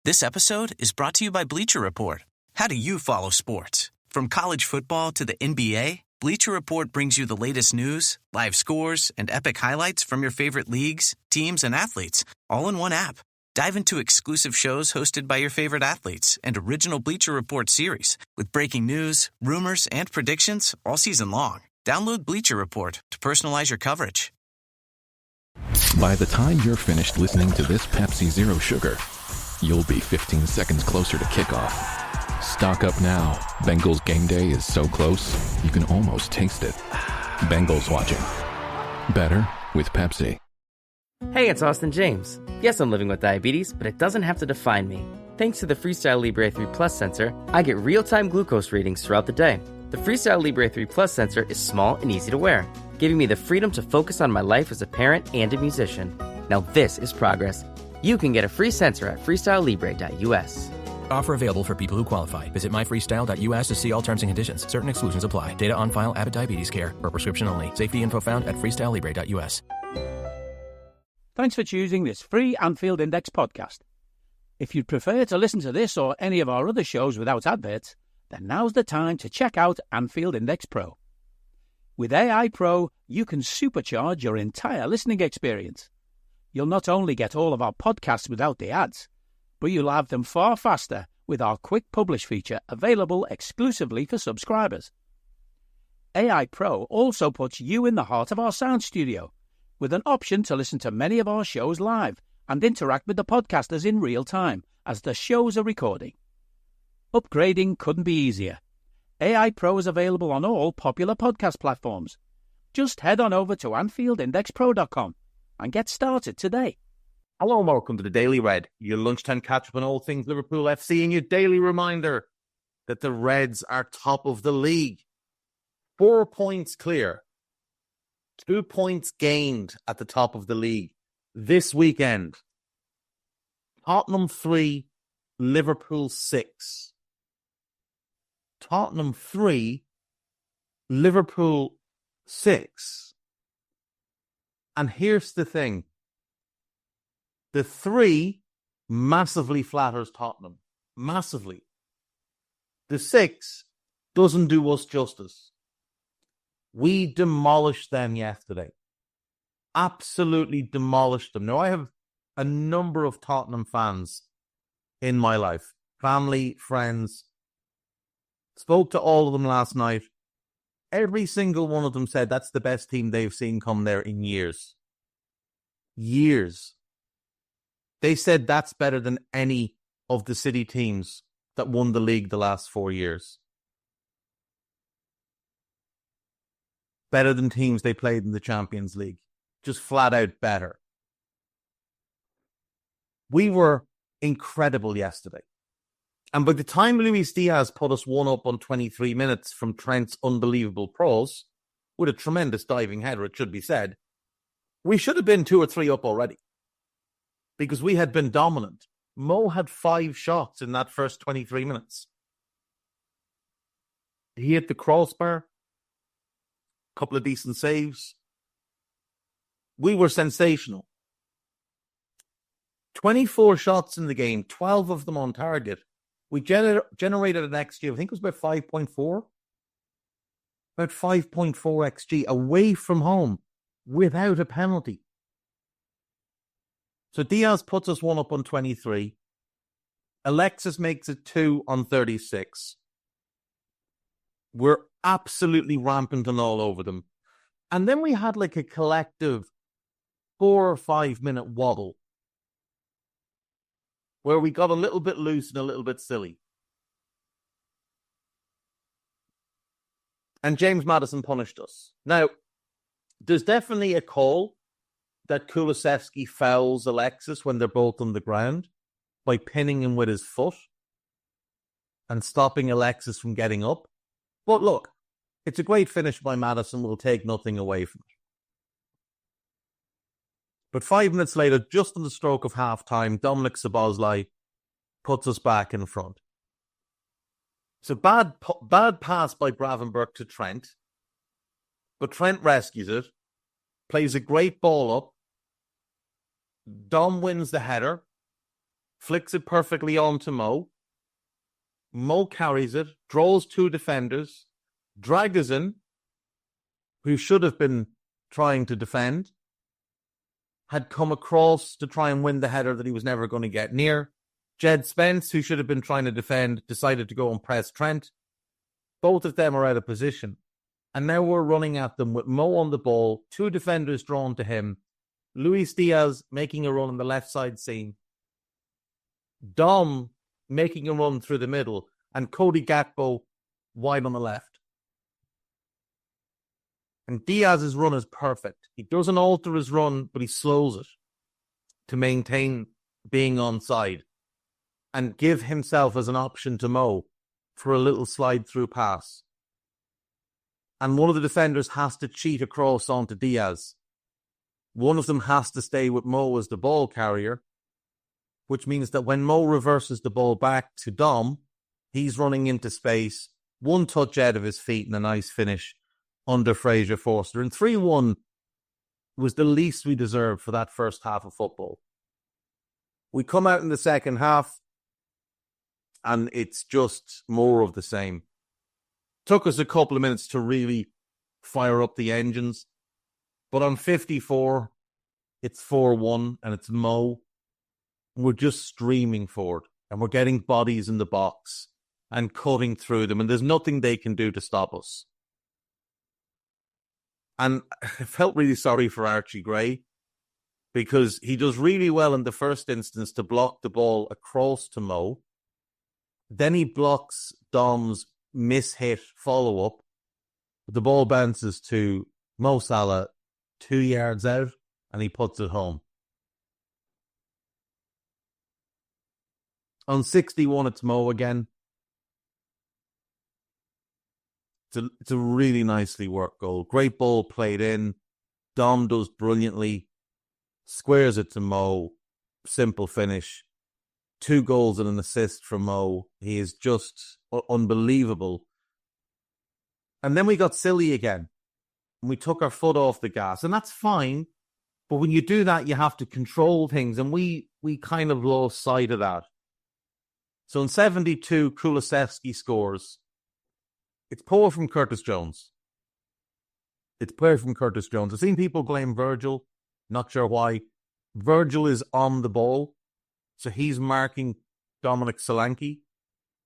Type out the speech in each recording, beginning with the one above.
This episode is brought to you by Bleacher Report. How do you follow sports? From college football to the NBA, Bleacher Report brings you the latest news, live scores, and epic highlights from your favorite leagues, teams, and athletes, all in one app. Dive into exclusive shows hosted by your favorite athletes and original Bleacher Report series with breaking news, rumors, and predictions all season long. Download Bleacher Report to personalize your coverage. By the time you're finished listening to this Pepsi Zero Sugar, you'll be 15 seconds closer to kickoff. Stock up now. Bengals game day is so close, you can almost taste it. Bengals watching. Better with Pepsi. Hey, it's Austin James. Yes, I'm living with diabetes, but it doesn't have to define me. Thanks to the Freestyle Libre 3 Plus sensor, I get real-time glucose readings throughout the day. The Freestyle Libre 3 Plus sensor is small and easy to wear, giving me the freedom to focus on my life as a parent and a musician. Now this is progress. You can get a free sensor at freestylelibre.us. Offer available for people who qualify. Visit myfreestyle.us to see all terms and conditions. Certain exclusions apply. Data on file. Abbott Diabetes Care. For prescription only. Safety info found at freestylelibre.us. Thanks for choosing this free Anfield Index podcast. If you'd prefer to listen to this or any of our other shows without adverts, then now's the time to check out Anfield Index Pro. With AI Pro, you can supercharge your entire listening experience. You'll not only get all of our podcasts without the ads, but you'll have them far faster with our Quick Publish feature available exclusively for subscribers. AI Pro also puts you in the heart of our sound studio, with an option to listen to many of our shows live and interact with the podcasters in real time as the shows are recording. Upgrading couldn't be easier. AI Pro is available on all popular podcast platforms. Just head on over to AnfieldIndexPro.com and get started today. Hello and welcome to the Daily Red, your lunchtime catch-up on all things Liverpool FC and your daily reminder that the Reds are top of the league. 4 points clear. 2 points gained at the top of the league this weekend. Tottenham 3, Liverpool 6. Tottenham 3, Liverpool 6. And here's the thing. The 3 massively flatters Tottenham. Massively. The 6 doesn't do us justice. We demolished them yesterday. Absolutely demolished them. Now, I have a number of Tottenham fans in my life. Family, friends. Spoke to all of them last night. Every single one of them said that's the best team they've seen come there in years. Years. They said that's better than any of the City teams that won the league the last 4 years. Better than teams they played in the Champions League. Just flat out better. We were incredible yesterday. And by the time Luis Diaz put us 1-up on 23 minutes from Trent's unbelievable prose, with a tremendous diving header, it should be said, we should have been 2 or 3 up already. Because we had been dominant. Mo had 5 shots in that first 23 minutes. He hit the crossbar. A couple of decent saves. We were sensational. 24 shots in the game, 12 of them on target. We generated an XG, I think it was about 5.4. About 5.4 XG away from home without a penalty. So Diaz puts us 1 up on 23. Alexis makes it 2 on 36. We're absolutely rampant and all over them. And then we had like a collective 4 or 5 minute wobble where we got a little bit loose and a little bit silly. And James Maddison punished us. Now, there's definitely a call that Kulusevski fouls Alexis when they're both on the ground by pinning him with his foot and stopping Alexis from getting up. But look, it's a great finish by Maddison. We'll take nothing away from it. But 5 minutes later, just on the stroke of half-time, Dominic Szoboszlai puts us back in front. It's a bad pass by Gravenberch to Trent. But Trent rescues it, plays a great ball up. Dom wins the header, flicks it perfectly on to Mo. Mo carries it, draws 2 defenders. Dragusin, who should have been trying to defend, had come across to try and win the header that he was never going to get near. Jed Spence, who should have been trying to defend, decided to go and press Trent. Both of them are out of position. And now we're running at them with Mo on the ball, 2 defenders drawn to him, Luis Diaz making a run on the left side seam, Dom making a run through the middle, and Cody Gakpo wide on the left. And Diaz's run is perfect. He doesn't alter his run, but he slows it to maintain being onside and give himself as an option to Mo for a little slide-through pass. And one of the defenders has to cheat across onto Diaz. One of them has to stay with Mo as the ball carrier, which means that when Mo reverses the ball back to Dom, he's running into space, 1 touch out of his feet and a nice finish under Fraser Forster. And 3-1 was the least we deserved for that first half of football. We come out in the second half, and it's just more of the same. Took us a couple of minutes to really fire up the engines. But on 54, it's 4-1, and it's Mo. We're just streaming forward, and we're getting bodies in the box and cutting through them, and there's nothing they can do to stop us. And I felt really sorry for Archie Gray, because he does really well in the first instance to block the ball across to Mo. Then he blocks Dom's mishit follow-up. The ball bounces to Mo Salah 2 yards out, and he puts it home. On 61, it's Mo again. It's a really nicely worked goal. Great ball played in. Dom does brilliantly. Squares it to Mo. Simple finish. 2 goals and an assist from Mo. He is just unbelievable. And then we got silly again. And we took our foot off the gas. And that's fine. But when you do that, you have to control things. And we kind of lost sight of that. So in 72, Kulusevski scores. It's poor from Curtis Jones. It's poor from Curtis Jones. I've seen people blame Virgil. Not sure why. Virgil is on the ball. So he's marking Dominic Solanke.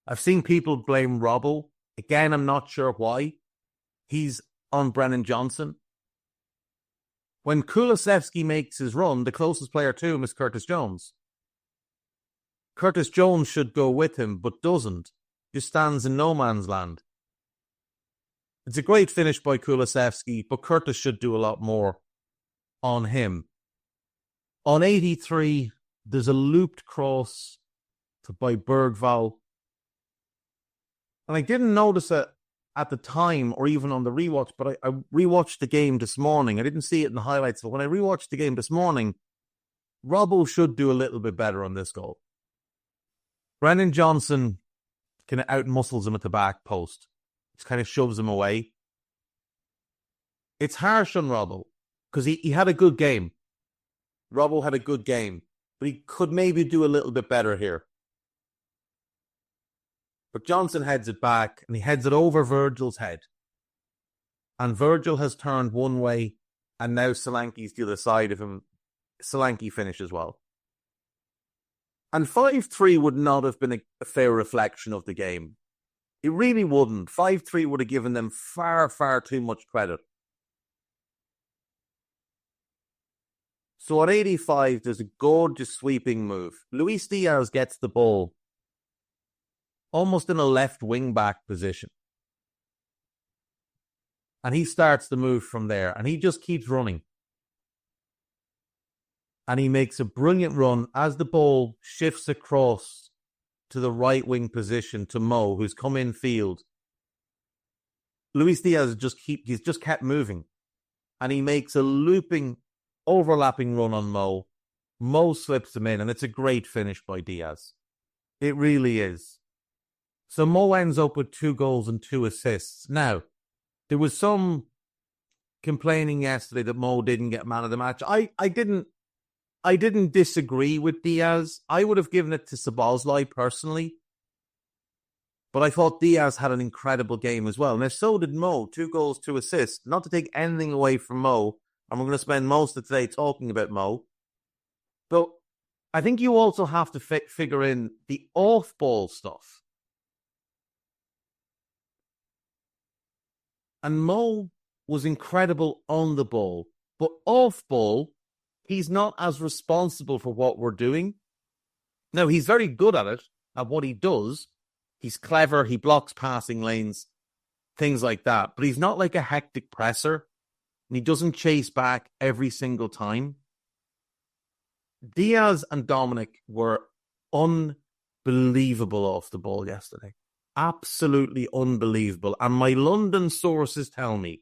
I've seen people blame Robbo. Again, I'm not sure why. He's on Brennan Johnson. When Kulusevski makes his run, the closest player to him is Curtis Jones. Curtis Jones should go with him, but doesn't. Just stands in no man's land. It's a great finish by Kulusevski, but Curtis should do a lot more on him. On 83, there's a looped cross by Bergvall. And I didn't notice it at the time or even on the rewatch, but I rewatched the game this morning. I didn't see it in the highlights, but when I rewatched the game this morning, Robbo should do a little bit better on this goal. Brennan Johnson kind of out-muscles him at the back post. Just kind of shoves him away. It's harsh on Robbo because he had a good game. Robbo had a good game, but he could maybe do a little bit better here. But Johnson heads it back, and he heads it over Virgil's head. And Virgil has turned one way, and now Solanke's the other side of him. Solanke finishes well. And 5-3 would not have been a fair reflection of the game. It really wouldn't. 5-3 would have given them far, far too much credit. So at 85, there's a gorgeous sweeping move. Luis Diaz gets the ball almost in a left wing-back position. And he starts the move from there. And he just keeps running. And he makes a brilliant run as the ball shifts across to the right wing position to Mo, who's come in field. Luis Diaz he's just kept moving. And he makes a looping, overlapping run on Mo. Mo slips him in, and it's a great finish by Diaz. It really is. So Mo ends up with 2 goals and 2 assists. Now, there was some complaining yesterday that Mo didn't get man of the match. I didn't I didn't disagree with Diaz. I would have given it to Szoboszlai personally. But I thought Diaz had an incredible game as well. Now, so did Mo. 2 goals, 2 assists. Not to take anything away from Mo. And we're going to spend most of today talking about Mo. But I think you also have to figure in the off-ball stuff. And Mo was incredible on the ball. But off-ball, he's not as responsible for what we're doing. Now, he's very good at it, at what he does. He's clever. He blocks passing lanes, things like that. But he's not like a hectic presser. And he doesn't chase back every single time. Diaz and Dominic were unbelievable off the ball yesterday. Absolutely unbelievable. And my London sources tell me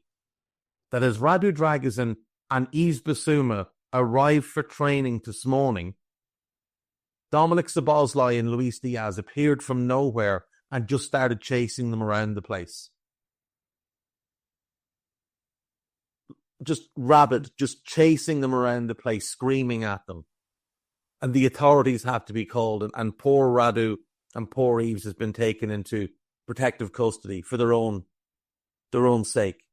that as Radu Dragusin and Yves Bissouma arrived for training this morning, Dominic Szoboszlai and Luis Diaz appeared from nowhere and just started chasing them around the place. Just rabid, just chasing them around the place, screaming at them. And the authorities had to be called, and poor Radu and poor Yves has been taken into protective custody for their own sake.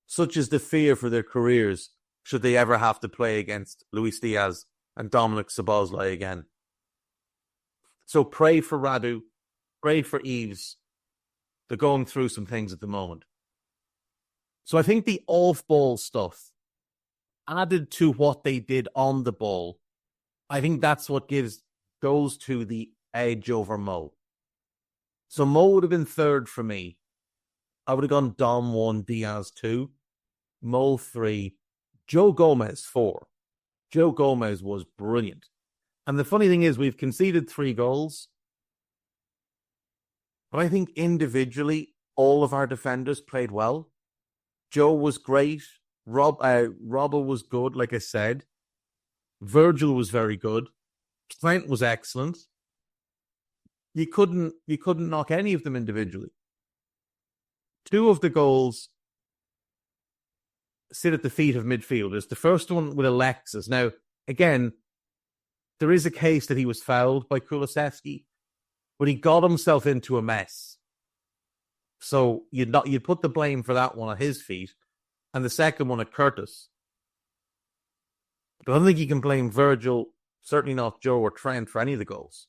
Such is the fear for their careers should they ever have to play against Luis Diaz and Dominic Szoboszlai again. So pray for Radu, pray for Yves. They're going through some things at the moment. So I think the off-ball stuff, added to what they did on the ball, I think that's what goes to the edge over Mo. So Mo would have been third for me. I would have gone Dom 1, Diaz 2, Mo 3, Joe Gomez 4. Joe Gomez was brilliant. And the funny thing is, we've conceded 3 goals. But I think individually, all of our defenders played well. Joe was great. Robbo was good, like I said. Virgil was very good. Trent was excellent. You couldn't knock any of them individually. 2 of the goals sit at the feet of midfielders. The first one with Alexis. Now, again, there is a case that he was fouled by Kulusevski, but he got himself into a mess. So you'd put the blame for that one at his feet, and the second one at Curtis. But I don't think you can blame Virgil, certainly not Joe or Trent, for any of the goals.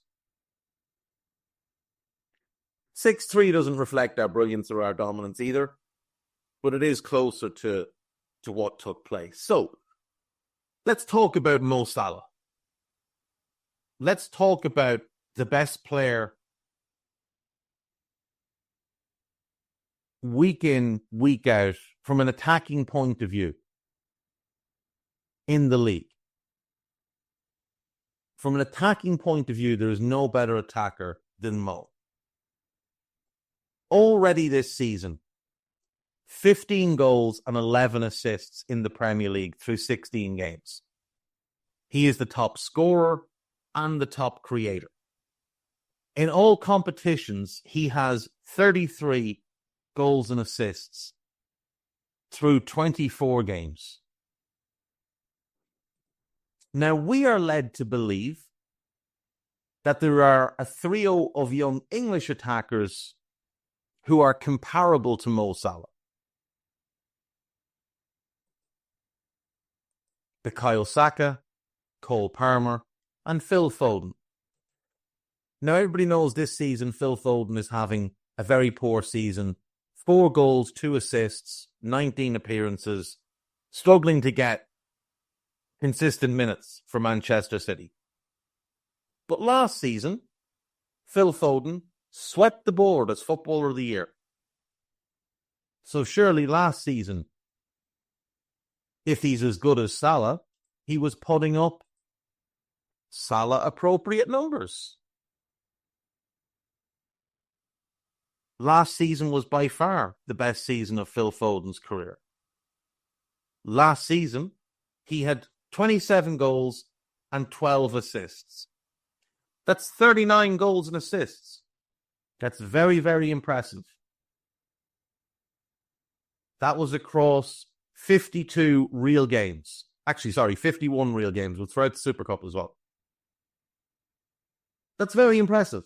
6-3 doesn't reflect our brilliance or our dominance either, but it is closer to what took place. So, let's talk about Mo Salah. Let's talk about the best player week in, week out, from an attacking point of view in the league. From an attacking point of view, there is no better attacker than Mo. Already this season, 15 goals and 11 assists in the Premier League through 16 games. He is the top scorer and the top creator. In all competitions, he has 33 goals and assists through 24 games. Now, we are led to believe that there are a trio of young English attackers who are comparable to Mo Salah. Bukayo Saka, Cole Palmer, and Phil Foden. Now, everybody knows this season Phil Foden is having a very poor season. 4 goals, 2 assists, 19 appearances, struggling to get consistent minutes for Manchester City. But last season, Phil Foden swept the board as Footballer of the Year. So surely last season, if he's as good as Salah, he was putting up Salah-appropriate numbers. Last season was by far the best season of Phil Foden's career. Last season, he had 27 goals and 12 assists. That's 39 goals and assists. That's very, very impressive. That was across 52 real games. Actually, sorry, 51 real games, but throughout the Super Cup as well. That's very impressive.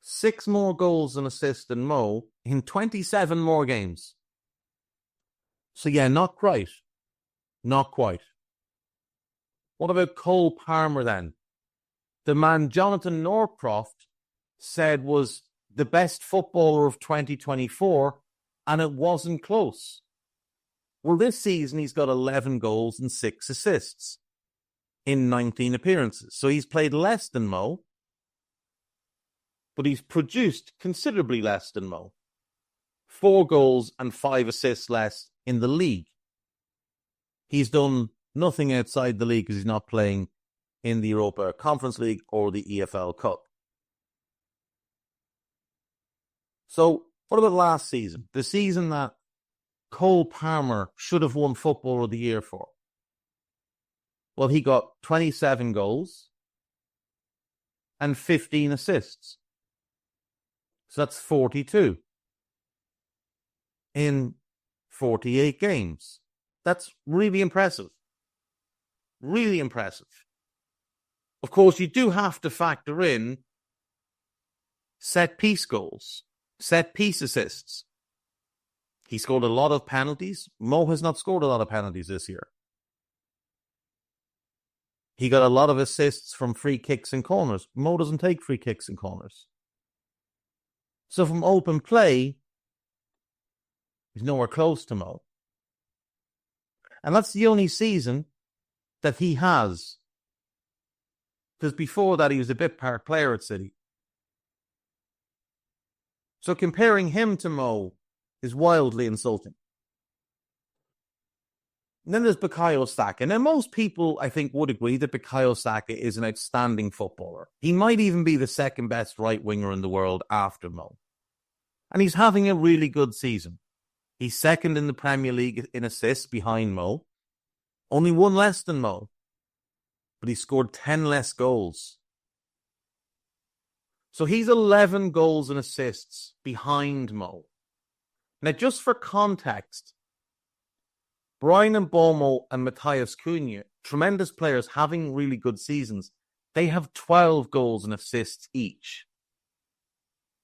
6 more goals and assists than Mo in 27 more games. So yeah, not quite. Not quite. What about Cole Palmer then? The man Jonathan Northcroft said was the best footballer of 2024, and it wasn't close. Well, this season he's got 11 goals and 6 assists in 19 appearances. So he's played less than Mo, but he's produced considerably less than Mo. 4 goals and 5 assists less in the league. He's done nothing outside the league because he's not playing in the Europa Conference League or the EFL Cup. So, what about last season? The season that Cole Palmer should have won Footballer of the Year for. Well, he got 27 goals and 15 assists. So that's 42 in 48 games. That's really impressive. Really impressive. Of course, you do have to factor in set-piece goals, set-piece assists. He scored a lot of penalties. Mo has not scored a lot of penalties this year. He got a lot of assists from free kicks and corners. Mo doesn't take free kicks and corners. So from open play, he's nowhere close to Mo. And that's the only season that he has. Because before that, he was a bit part player at City. So comparing him to Mo is wildly insulting. And then there's Bukayo Saka. Now, most people, I think, would agree that Bukayo Saka is an outstanding footballer. He might even be the second best right winger in the world after Mo. And he's having a really good season. He's second in the Premier League in assists behind Mo. Only 1 less than Mo. But he scored 10 less goals. So he's 11 goals and assists behind Mo. Now, just for context, Brian Mbeumo and Matheus Cunha, tremendous players having really good seasons, they have 12 goals and assists each.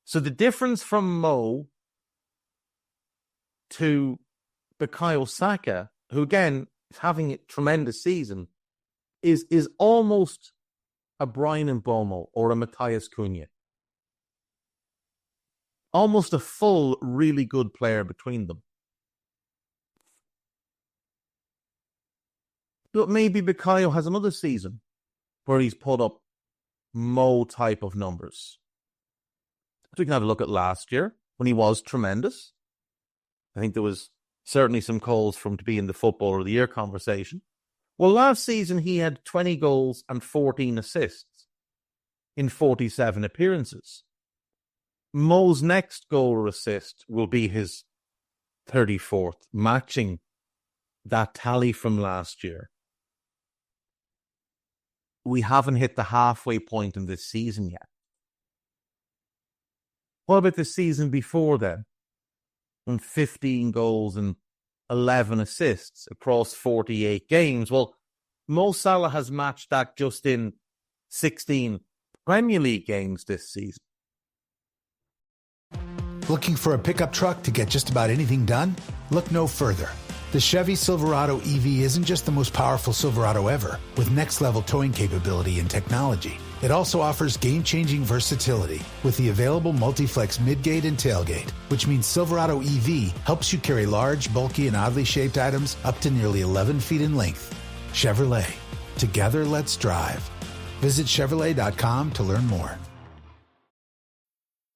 So the difference from Mo to Bukayo Saka, who again is having a tremendous season, is almost a Brian Mbeumo or a Matheus Cunha. Almost a full, really good player between them. But maybe Bukayo has another season where he's put up Mo type of numbers. So we can have a look at last year when he was tremendous. I think there was certainly some calls for him to be in the Footballer of the Year conversation. Well, last season he had 20 goals and 14 assists in 47 appearances. Mo's next goal or assist will be his 34th, matching that tally from last year. We haven't hit the halfway point in this season yet. What about the season before then? And 15 goals and 11 assists across 48 games. Well, Mo Salah has matched that just in 16 Premier League games this season. Looking for a pickup truck to get just about anything done? Look no further. The Chevy Silverado EV isn't just the most powerful Silverado ever, with next-level towing capability and technology. It also offers game-changing versatility with the available multi-flex midgate and tailgate, which means Silverado EV helps you carry large, bulky, and oddly shaped items up to nearly 11 feet in length. Chevrolet. Together, let's drive. Visit Chevrolet.com to learn more.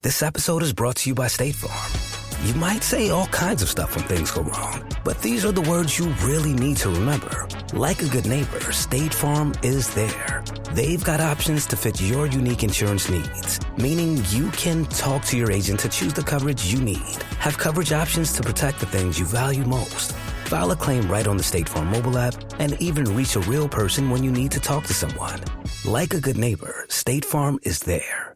This episode is brought to you by State Farm. You might say all kinds of stuff when things go wrong, but these are the words you really need to remember. Like a good neighbor, State Farm is there. They've got options to fit your unique insurance needs, meaning you can talk to your agent to choose the coverage you need. Have coverage options to protect the things you value most. File a claim right on the State Farm mobile app and even reach a real person when you need to talk to someone. Like a good neighbor, State Farm is there.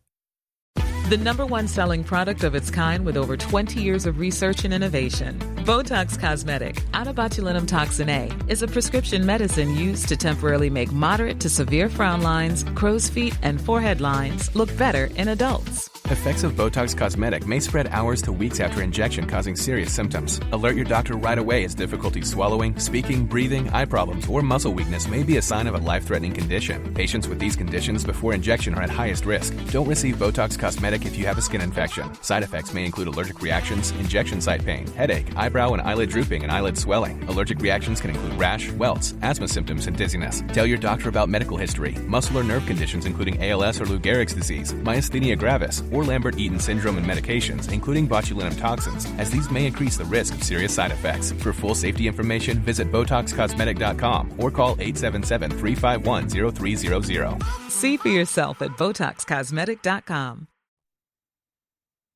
The #1 selling product of its kind with over 20 years of research and innovation. Botox Cosmetic, out of botulinum toxin A, is a prescription medicine used to temporarily make moderate to severe frown lines, crow's feet, and forehead lines look better in adults. Effects of Botox Cosmetic may spread hours to weeks after injection, causing serious symptoms. Alert your doctor right away as difficulty swallowing, speaking, breathing, eye problems, or muscle weakness may be a sign of a life-threatening condition. Patients with these conditions before injection are at highest risk. Don't receive Botox Cosmetic if you have a skin infection. Side effects may include allergic reactions, injection site pain, headache, eyebrow and eyelid drooping, and eyelid swelling. Allergic reactions can include rash, welts, asthma symptoms, and dizziness. Tell your doctor about medical history, muscle or nerve conditions including ALS or Lou Gehrig's disease, myasthenia gravis, or Lambert-Eaton syndrome, and medications, including botulinum toxins, as these may increase the risk of serious side effects. For full safety information, visit BotoxCosmetic.com or call 877-351-0300. See for yourself at BotoxCosmetic.com.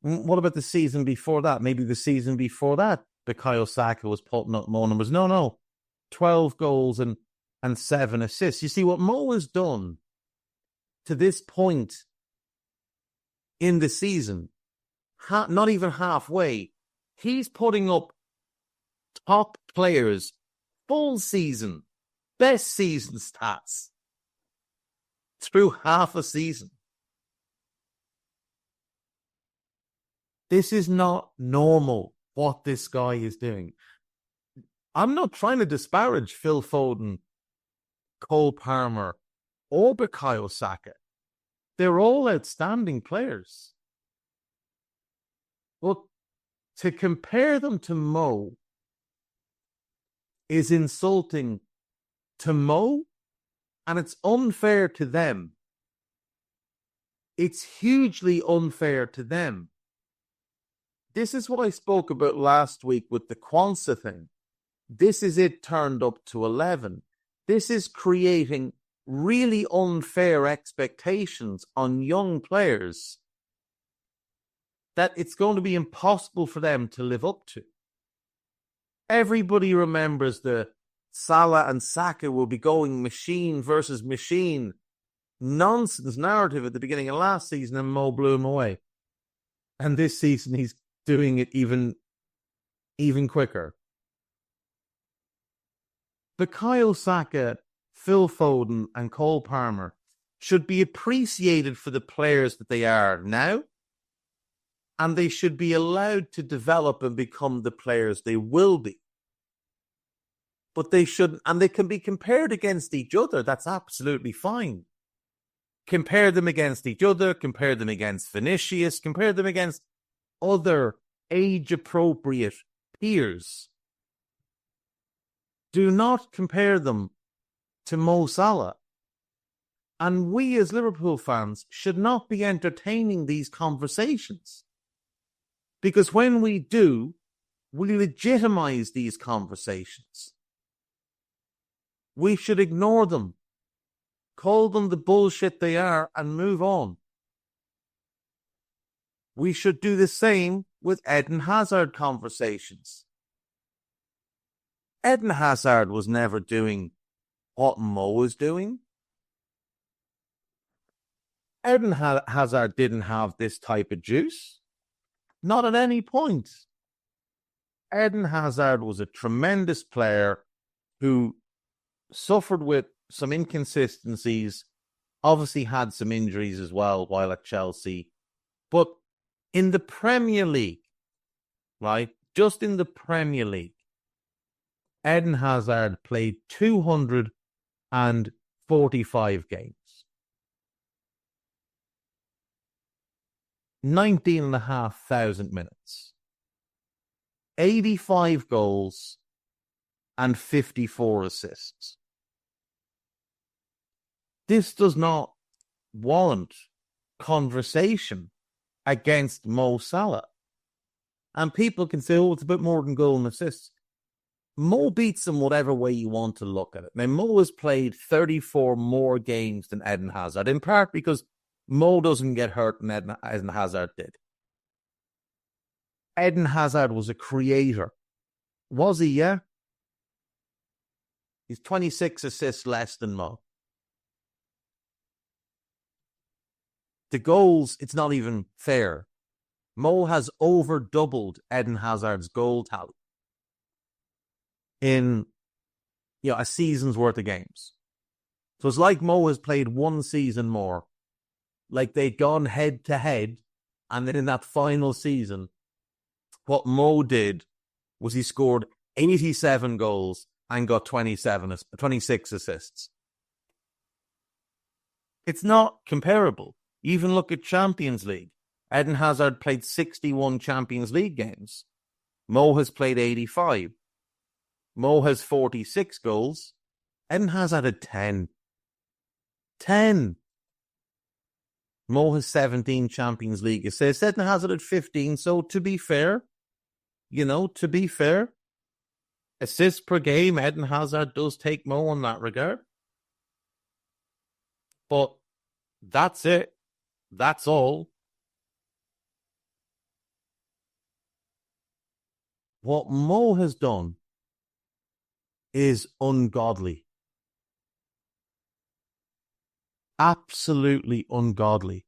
What about the season before that? Maybe the season before that, Bukayo Saka was putting up more numbers. No. 12 goals and 7 assists. You see, what Mo has done to this point in the season, not even halfway, he's putting up top players, full season, best season stats through half a season. This is not normal, what this guy is doing. I'm not trying to disparage Phil Foden, Cole Palmer, or Bukayo Saka. They're all outstanding players. But to compare them to Mo is insulting to Mo, and it's unfair to them. It's hugely unfair to them. This is what I spoke about last week with the Kwanzaa thing. This is it turned up to 11. This is creating really unfair expectations on young players that it's going to be impossible for them to live up to. Everybody remembers the Salah and Saka will be going machine versus machine nonsense narrative at the beginning of last season, and Mo blew him away. And this season he's doing it even quicker. Bukayo Saka, Phil Foden and Cole Palmer should be appreciated for the players that they are now, and they should be allowed to develop and become the players they will be. But they shouldn't, and they can be compared against each other. That's absolutely fine. Compare them against each other, compare them against Vinicius, compare them against other age-appropriate peers. Do not compare them to Mo Salah. And we as Liverpool fans should not be entertaining these conversations. Because when we do, we legitimize these conversations. We should ignore them, call them the bullshit they are, and move on. We should do the same with Eden Hazard conversations. Eden Hazard was never doing what Mo was doing. Eden Hazard didn't have this type of juice. Not at any point. Eden Hazard was a tremendous player who suffered with some inconsistencies, obviously had some injuries as well while at Chelsea. But in the Premier League, right, just in the Premier League, Eden Hazard played 245 games. 19,500 minutes. 85 goals and 54 assists. This does not warrant conversation against Mo Salah. And people can say, oh, it's a bit more than goal and assists. Mo beats him whatever way you want to look at it. Now, Mo has played 34 more games than Eden Hazard, in part because Mo doesn't get hurt than Eden Hazard did. Eden Hazard was a creator. Was he, yeah? He's 26 assists less than Mo. the goals, it's not even fair. Mo has over doubled Eden Hazard's goal tally in a season's worth of games. So it's like Mo has played one season more, like they'd gone head to head, and then in that final season, what Mo did was he scored 87 goals and got 26 assists. It's not comparable. Even look at Champions League. Eden Hazard played 61 Champions League games. Mo has played 85. Mo has 46 goals. Eden Hazard had 10. 10. Mo has 17 Champions League assists. Eden Hazard had 15. So to be fair, assists per game, Eden Hazard does take Mo in that regard. But that's it. That's all. What Mo has done is ungodly. Absolutely ungodly.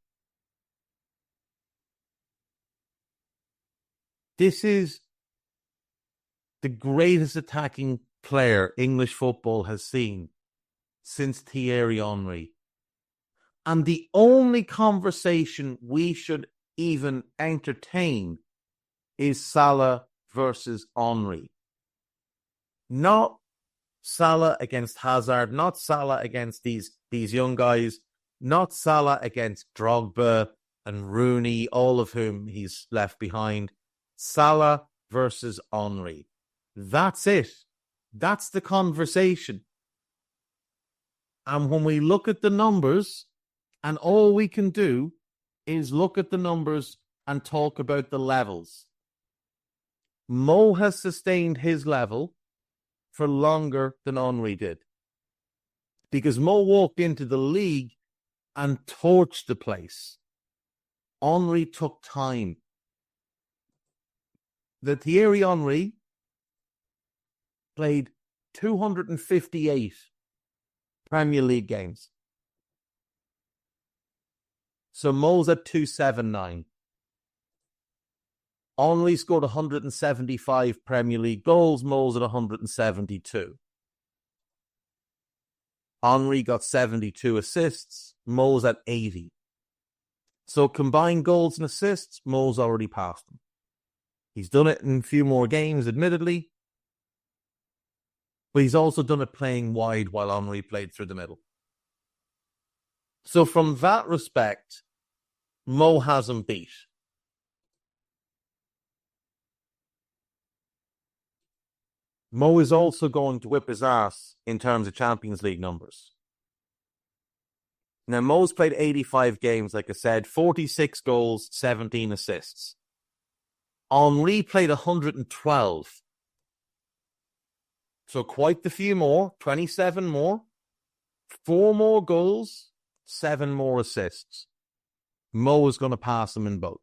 This is the greatest attacking player English football has seen since Thierry Henry. And the only conversation we should even entertain is Salah versus Henry. Not Salah against Hazard, not Salah against these young guys, not Salah against Drogba and Rooney, all of whom he's left behind. Salah versus Henry. That's it. That's the conversation. And when we look at the numbers, and all we can do is look at the numbers and talk about the levels. Mo has sustained his level for longer than Henry did. Because Mo walked into the league and torched the place. Henry took time. The Thierry Henry played 258 Premier League games. So Mo's at 279. Henry scored 175 Premier League goals. Mo's at 172. Henry got 72 assists. Mo's at 80. So combined goals and assists, Mo's already passed him. He's done it in a few more games, admittedly. But he's also done it playing wide while Henry played through the middle. So from that respect, Mo has him beat. Mo is also going to whip his ass in terms of Champions League numbers. Now, Mo's played 85 games, like I said, 46 goals, 17 assists. Henry played 112. So quite the few more, 27 more, 4 more goals, 7 more assists. Mo is going to pass him in both.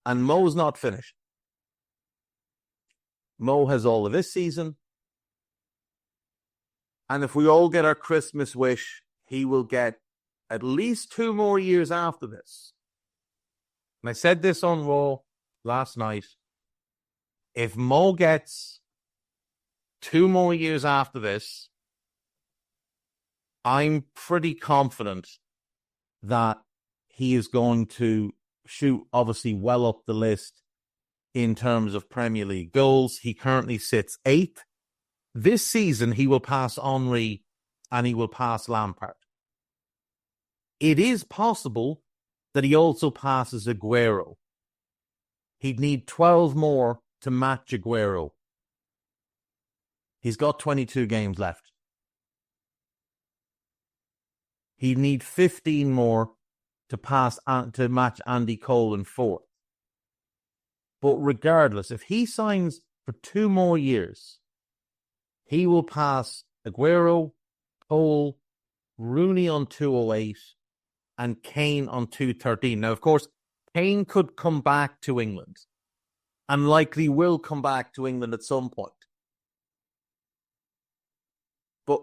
And Mo's not finished. Mo has all of this season. And if we all get our Christmas wish, he will get at least 2 more years after this. And I said this on Raw last night. If Mo gets 2 more years after this, I'm pretty confident that he is going to shoot, obviously, well up the list in terms of Premier League goals. He currently sits 8th. This season, he will pass Henry and he will pass Lampard. It is possible that he also passes Aguero. He'd need 12 more to match Aguero. He's got 22 games left. He'd need 15 more to match Andy Cole in 4th. But regardless, if he signs for 2 more years, he will pass Aguero, Cole, Rooney on 208, and Kane on 213. Now, of course, Kane could come back to England, and likely will come back to England at some point. But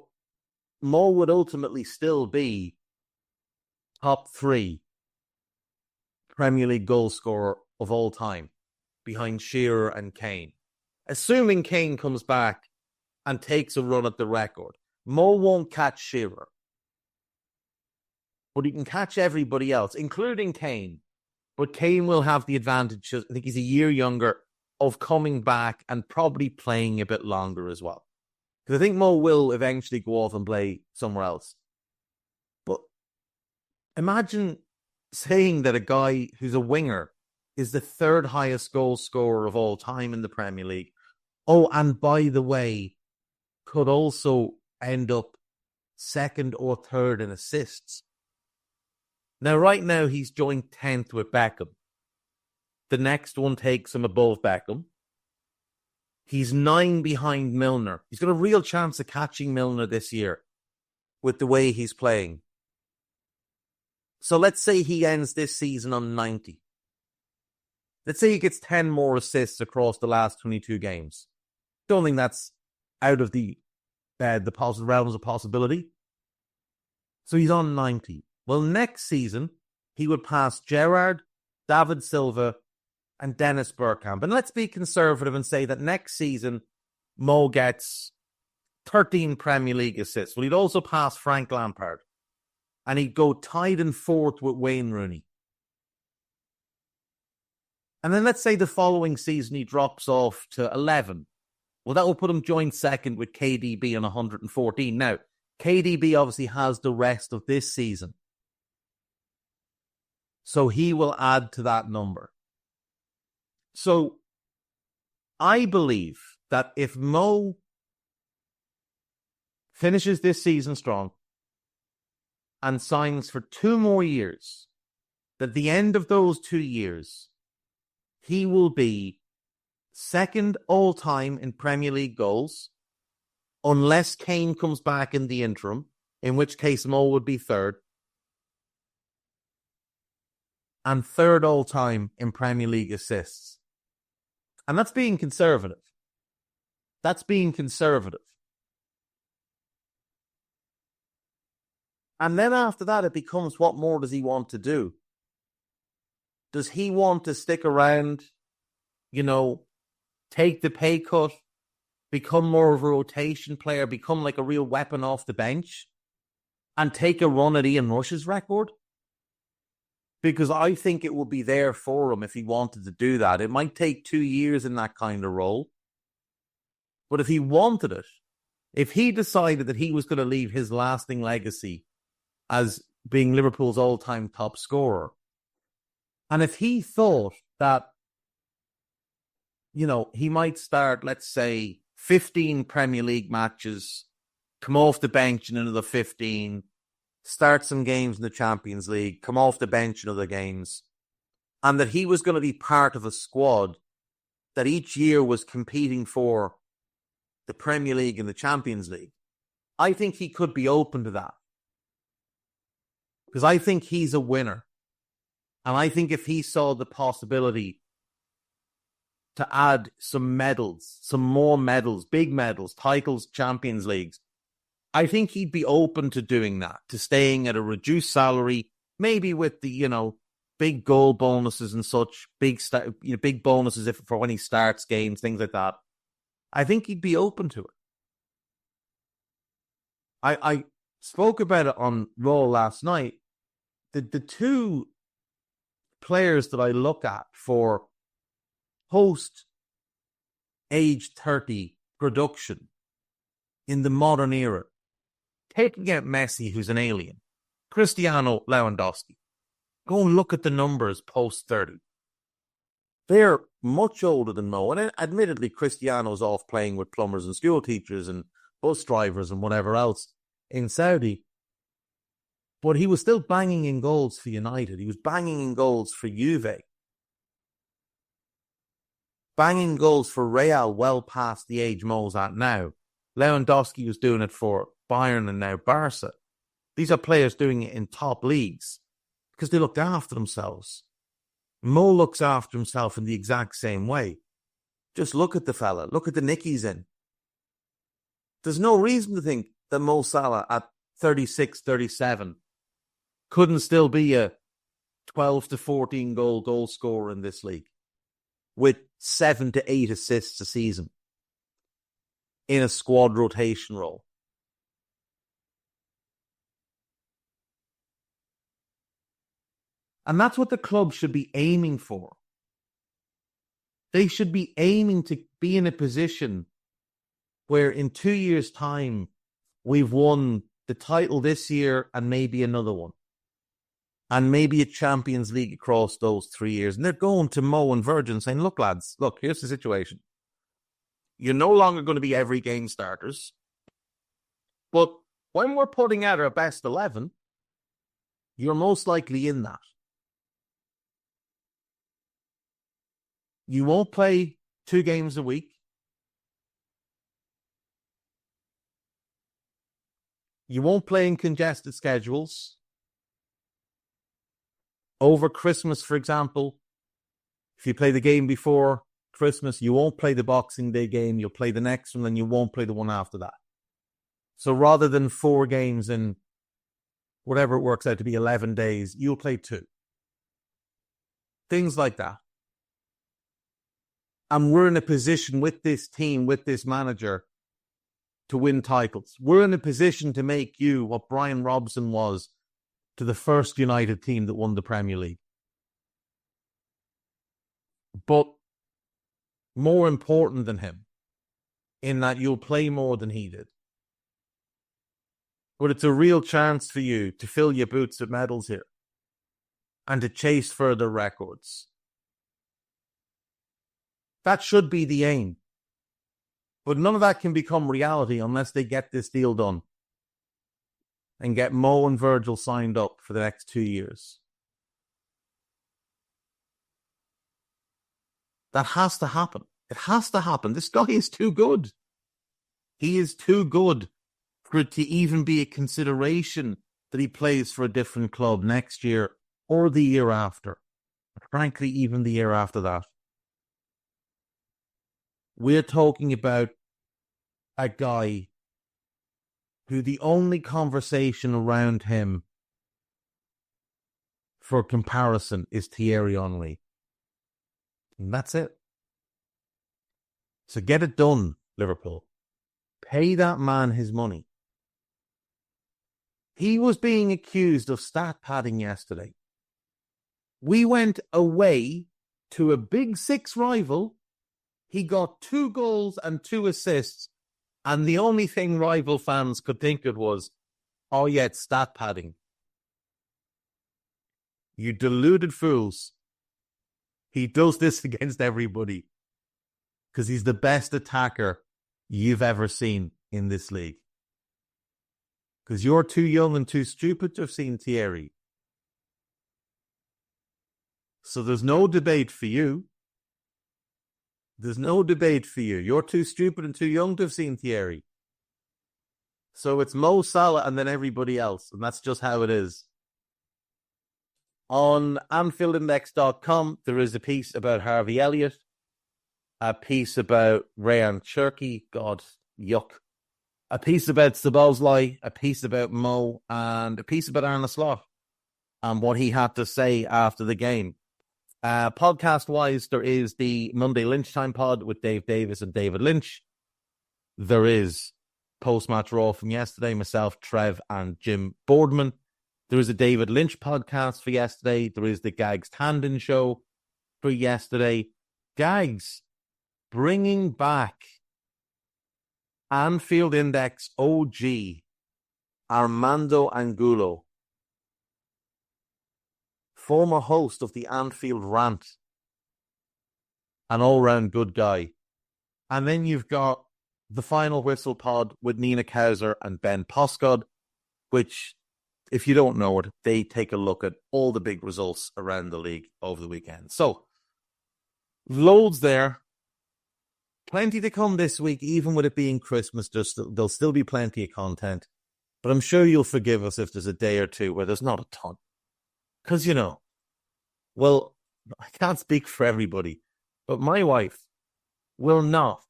Mo would ultimately still be top 3 Premier League goal scorer of all time, behind Shearer and Kane. Assuming Kane comes back and takes a run at the record, Mo won't catch Shearer, but he can catch everybody else, including Kane. But Kane will have the advantage, I think he's a year younger, of coming back and probably playing a bit longer as well. Because I think Mo will eventually go off and play somewhere else. But imagine saying that a guy who's a winger is the 3rd highest goal scorer of all time in the Premier League. Oh, and by the way, could also end up 2nd or 3rd in assists. Now, right now, he's joint 10th with Beckham. The next one takes him above Beckham. He's 9 behind Milner. He's got a real chance of catching Milner this year with the way he's playing. So let's say he ends this season on 90. Let's say he gets 10 more assists across the last 22 games. Don't think that's out of the realms of possibility. So he's on 90. Well, next season, he would pass Gerrard, David Silva, and Dennis Bergkamp. And let's be conservative and say that next season, Mo gets 13 Premier League assists. Well, he'd also pass Frank Lampard. And he'd go tied in 4th with Wayne Rooney. And then let's say the following season he drops off to 11. Well, that will put him joint 2nd with KDB on 114. Now, KDB obviously has the rest of this season. So he will add to that number. So I believe that if Mo finishes this season strong and signs for 2 more years, at the end of those 2 years, he will be 2nd all-time in Premier League goals, unless Kane comes back in the interim, in which case Mo would be 3rd, and 3rd all-time in Premier League assists. And that's being conservative. That's being conservative. And then after that, it becomes, what more does he want to do? Does he want to stick around, take the pay cut, become more of a rotation player, become like a real weapon off the bench, and take a run at Ian Rush's record? Because I think it would be there for him if he wanted to do that. It might take 2 years in that kind of role. But if he wanted it, if he decided that he was going to leave his lasting legacy as being Liverpool's all-time top scorer, and if he thought that, he might start, let's say, 15 Premier League matches, come off the bench in another 15, start some games in the Champions League, come off the bench in other games, and that he was going to be part of a squad that each year was competing for the Premier League and the Champions League, I think he could be open to that. Because I think he's a winner. And I think if he saw the possibility to add some medals, some more medals, big medals, titles, Champions Leagues, I think he'd be open to doing that, to staying at a reduced salary, maybe with the, big goal bonuses and such, big bonuses for when he starts games, things like that. I think he'd be open to it. I spoke about it on Raw last night. The 2 players that I look at for post age 30 production in the modern era, taking out Messi, who's an alien, Cristiano, Lewandowski, go and look at the numbers post 30. They're much older than Mo, and admittedly Cristiano's off playing with plumbers and school teachers and bus drivers and whatever else in Saudi. But he was still banging in goals for United. He was banging in goals for Juve. Banging goals for Real well past the age Mo's at now. Lewandowski was doing it for Bayern and now Barca. These are players doing it in top leagues because they looked after themselves. Mo looks after himself in the exact same way. Just look at the fella. Look at the nick he's in. There's no reason to think that Mo Salah at 36, 37 couldn't still be a 12 to 14 goal scorer in this league with 7 to 8 assists a season in a squad rotation role? And that's what the club should be aiming for. They should be aiming to be in a position where in 2 years' time, we've won the title this year and maybe another one. And maybe a Champions League across those 3 years. And they're going to Mo and Virgil and saying, look, lads, look, here's the situation. You're no longer going to be every game starters. But when we're putting out our best 11, you're most likely in that. You won't play 2 games a week. You won't play in congested schedules. Over Christmas, for example, if you play the game before Christmas, you won't play the Boxing Day game. You'll play the next one, and you won't play the one after that. So rather than 4 games in whatever it works out to be 11 days, you'll play 2. Things like that. And we're in a position with this team, with this manager, to win titles. We're in a position to make you what Brian Robson was to the first United team that won the Premier League. But more important than him, in that you'll play more than he did. But it's a real chance for you to fill your boots with medals here and to chase further records. That should be the aim. But none of that can become reality unless they get this deal done and get Mo and Virgil signed up for the next 2 years. That has to happen. It has to happen. This guy is too good. He is too good for it to even be a consideration that he plays for a different club next year or the year after. Frankly, even the year after that. We're talking about a guy who the only conversation around him for comparison is Thierry Henry. And that's it. So get it done, Liverpool. Pay that man his money. He was being accused of stat padding yesterday. We went away to a Big Six rival. He got 2 goals and 2 assists. And the only thing rival fans could think of was, oh yeah, it's stat padding. You deluded fools. He does this against everybody because he's the best attacker you've ever seen in this league. Because you're too young and too stupid to have seen Thierry. So there's no debate for you. There's no debate for you. You're too stupid and too young to have seen Thierry. So it's Mo Salah and then everybody else. And that's just how it is. On AnfieldIndex.com, there is a piece about Harvey Elliott. A piece about Rayan Cherki. God, yuck. A piece about Szoboszlai. A piece about Mo. And a piece about Arne Slot. And what he had to say after the game. Podcast-wise, there is the Monday Lunchtime pod with Dave Davis and David Lynch. There is post-match Raw from yesterday, myself, Trev, and Jim Boardman. There is a David Lynch podcast for yesterday. There is the Gags Tandon show for yesterday. Gags bringing back Anfield Index OG Armando Angulo, former host of the Anfield Rant, an all-round good guy. And then you've got the Final Whistle pod with Nina Kauser and Ben Poskod, which, if you don't know it, they take a look at all the big results around the league over the weekend. So, loads there. Plenty to come this week, even with it being Christmas. There'll still be plenty of content. But I'm sure you'll forgive us if there's a day or two where there's not a ton. Because, well, I can't speak for everybody, but my wife will not,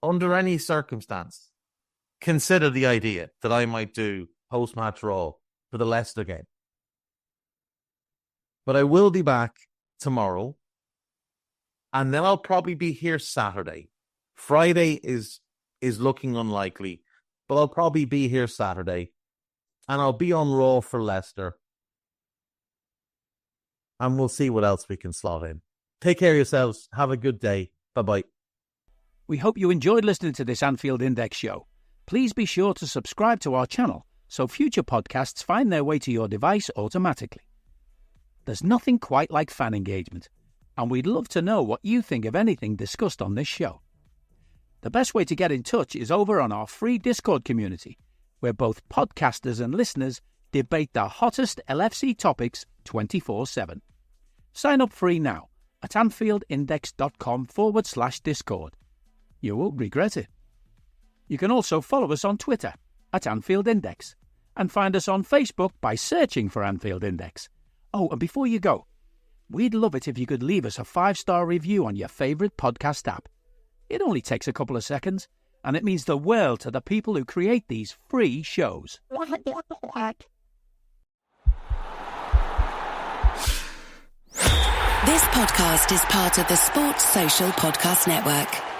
under any circumstance, consider the idea that I might do post-match Raw for the Leicester game. But I will be back tomorrow. And then I'll probably be here Saturday. Friday is looking unlikely, but I'll probably be here Saturday. And I'll be on Raw for Leicester. And we'll see what else we can slot in. Take care of yourselves. Have a good day. Bye-bye. We hope you enjoyed listening to this Anfield Index show. Please be sure to subscribe to our channel so future podcasts find their way to your device automatically. There's nothing quite like fan engagement, and we'd love to know what you think of anything discussed on this show. The best way to get in touch is over on our free Discord community, where both podcasters and listeners debate the hottest LFC topics 24/7. Sign up free now at AnfieldIndex.com/Discord. You won't regret it. You can also follow us on Twitter at Anfield Index and find us on Facebook by searching for Anfield Index. Oh, and before you go, we'd love it if you could leave us a 5-star review on your favourite podcast app. It only takes a couple of seconds, and it means the world to the people who create these free shows. This podcast is part of the Sports Social Podcast Network.